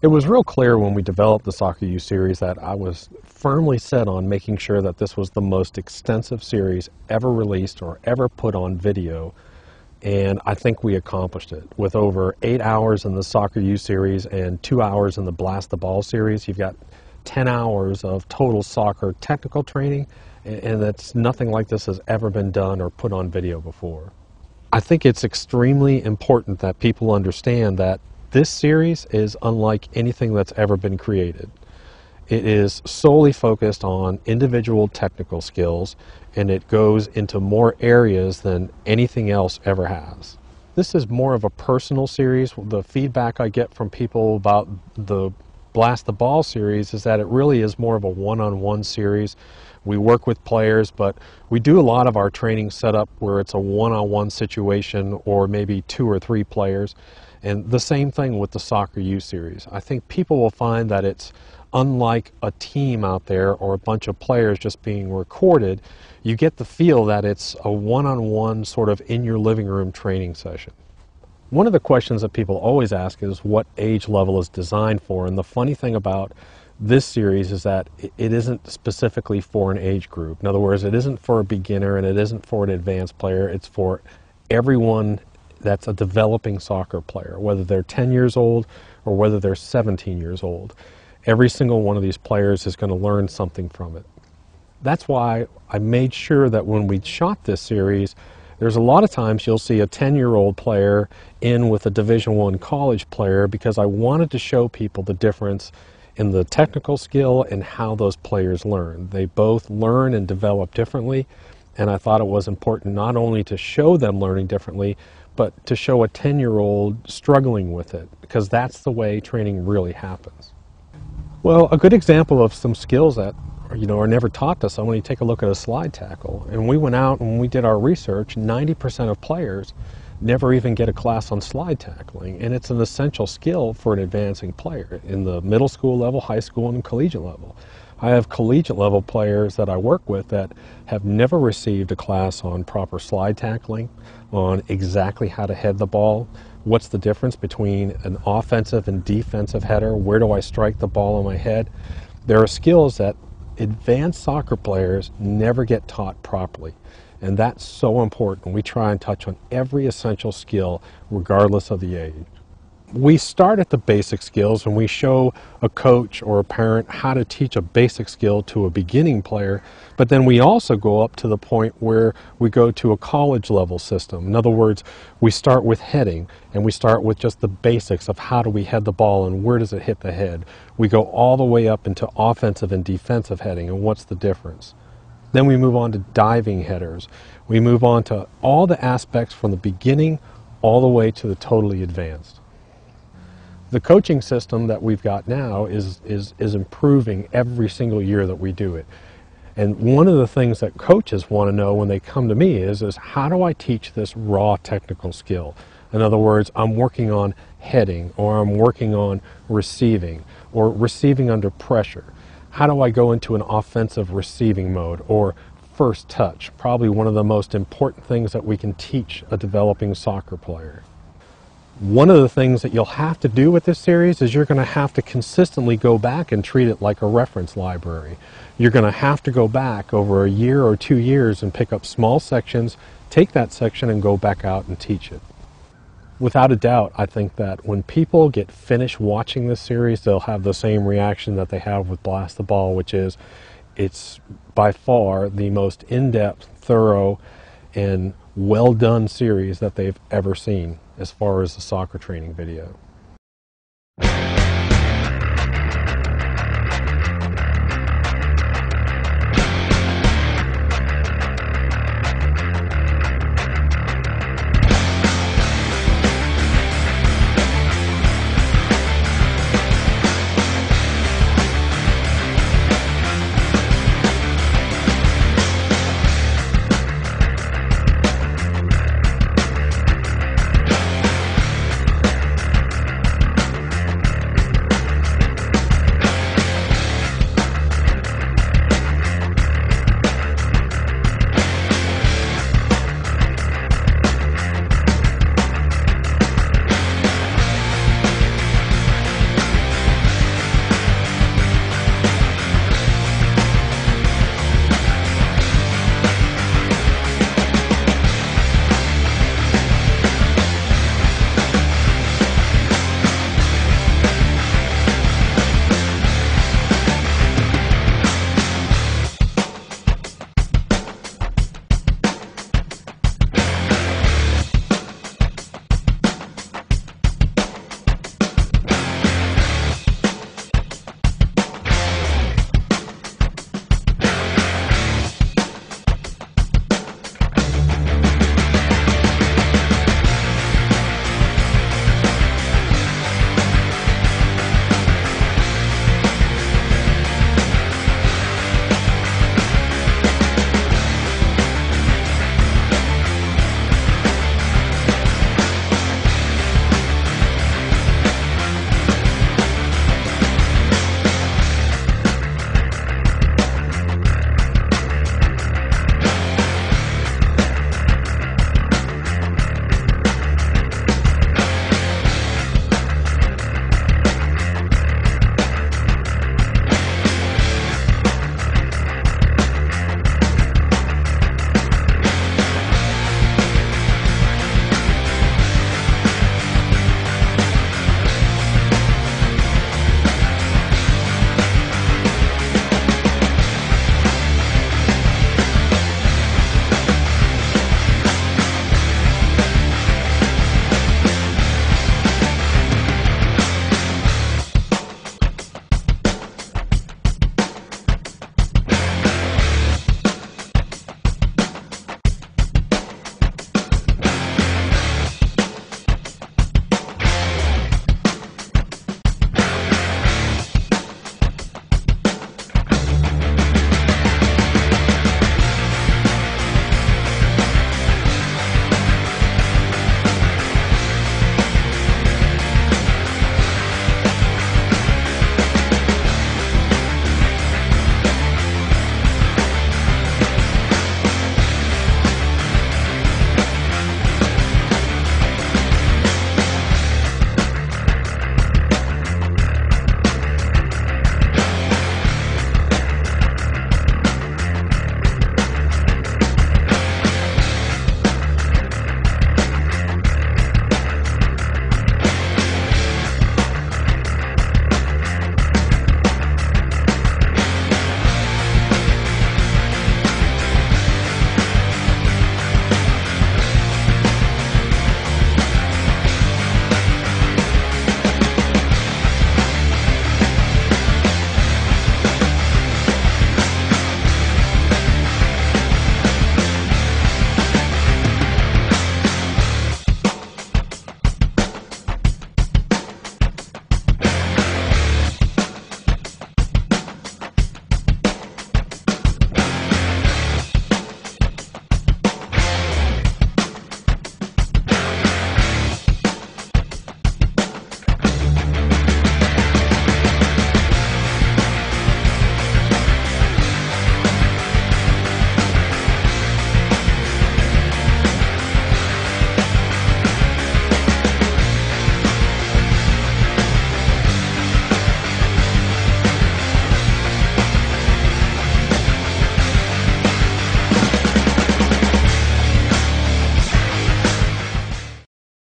It was real clear when we developed the Soccer U series that I was firmly set on making sure that this was the most extensive series ever released or ever put on video, and I think we accomplished it. With over 8 hours in the Soccer U series and 2 hours in the Blast the Ball series, you've got 10 hours of total soccer technical training, and that's nothing like this has ever been done or put on video before. I think it's extremely important that people understand that this series is unlike anything that's ever been created. It is solely focused on individual technical skills, and it goes into more areas than anything else ever has. This is more of a personal series. The feedback I get from people about the Blast the Ball series is that it really is more of a one-on-one series. We work with players, but we do a lot of our training set up where it's a one-on-one situation or maybe 2 or 3 players. And the same thing with the Soccer U series. I think people will find that it's unlike a team out there or a bunch of players just being recorded. You get the feel that it's a one-on-one sort of in your living room training session. One of the questions that people always ask is what age level is designed for, and the funny thing about this series is that it isn't specifically for an age group. In other words, it isn't for a beginner and it isn't for an advanced player. It's for everyone that's a developing soccer player, whether they're 10 years old or whether they're 17 years old. Every single one of these players is going to learn something from it. That's why I made sure that when we shot this series, there's a lot of times you'll see a 10-year-old player in with a Division I college player, because I wanted to show people the difference in the technical skill and how those players learn. They both learn and develop differently, and I thought it was important not only to show them learning differently, but to show a 10-year-old struggling with it, because that's the way training really happens. Well, a good example of some skills that are never taught to someone, you take a look at a slide tackle. And we went out and we did our research, 90% of players never even get a class on slide tackling, and it's an essential skill for an advancing player in the middle school level, high school, and collegiate level. I have collegiate level players that I work with that have never received a class on proper slide tackling, on exactly how to head the ball, what's the difference between an offensive and defensive header, where do I strike the ball on my head. There are skills that advanced soccer players never get taught properly, and that's so important. We try and touch on every essential skill regardless of the age. We start at the basic skills and we show a coach or a parent how to teach a basic skill to a beginning player, but then we also go up to the point where we go to a college level system. In other words, we start with heading, and we start with just the basics of how do we head the ball and where does it hit the head. We go all the way up into offensive and defensive heading and what's the difference. Then we move on to diving headers. We move on to all the aspects from the beginning all the way to the totally advanced. The coaching system that we've got now is improving every single year that we do it. And one of the things that coaches want to know when they come to me is how do I teach this raw technical skill? In other words, I'm working on heading, or I'm working on receiving, or receiving under pressure. How do I go into an offensive receiving mode, or first touch? Probably one of the most important things that we can teach a developing soccer player. One of the things that you'll have to do with this series is you're going to have to consistently go back and treat it like a reference library. You're going to have to go back over a year or 2 years and pick up small sections, take that section and go back out and teach it. Without a doubt, I think that when people get finished watching this series, they'll have the same reaction that they have with Blast the Ball, which is it's by far the most in-depth, thorough, and well-done series that they've ever seen as far as the soccer training video.